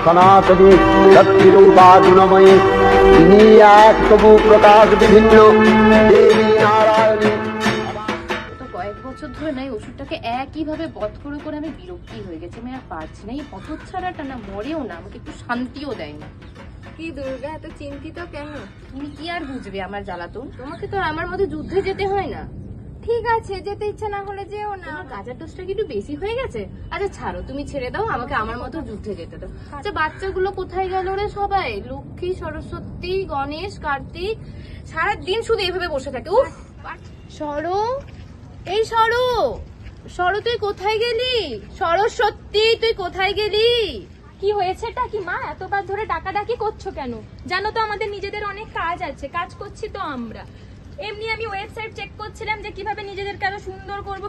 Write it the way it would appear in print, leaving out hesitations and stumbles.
সনাতনী সত্যরূপা গুণময়ী, তিনি এক তবু প্রকাশ বিভিন্ন দেবী নারায়ণী। কয়েক বছর ধরে না এই ওষুধটাকে একইভাবে বধ করে করে আমি বিরক্তি হয়ে গেছি, আমি আর পারছি না। এই হত ছাড়াটা না মরেও না, আমাকে একটু শান্তিও দেয় না। কি দুর্গা, এত চিন্তিত কেন? তুমি কি আর বুঝবে আমার জ্বালাতন? তোমাকে তো আমার মতো যুদ্ধে যেতে হয় না। ঠিক আছে, যেতে ইচ্ছা না হলে যেও না। আমার গাঁজার ডোজটা কি একটু বেশি হয়ে গেছে? আচ্ছা ছাড়ো, তুমি ছেড়ে দাও, আমাকে আমার মতো যুদ্ধে যেতে দাও। আচ্ছা বাচ্চাগুলো কোথায় গেল রে সবাই? লক্ষ্মী, সরস্বতী, গণেশ, কার্তিক সারাদিন শুধু এভাবে বসে থাকে। উফ, সরো, এই সরো, সরো, তুই কোথায় গেলি? সরস্বতী, তুই কোথায় গেলি? কি হয়েছেটা কি মা, এতবার ধরে ডাকাডাকি করছো কেন? জানো তো আমাদের নিজেদের অনেক কাজ আছে, কাজ করছি তো আমরা। এমনি আমি ওয়েবসাইট চেক করছিলাম যে কিভাবে নিজেদেরকে আরো সুন্দর করবো।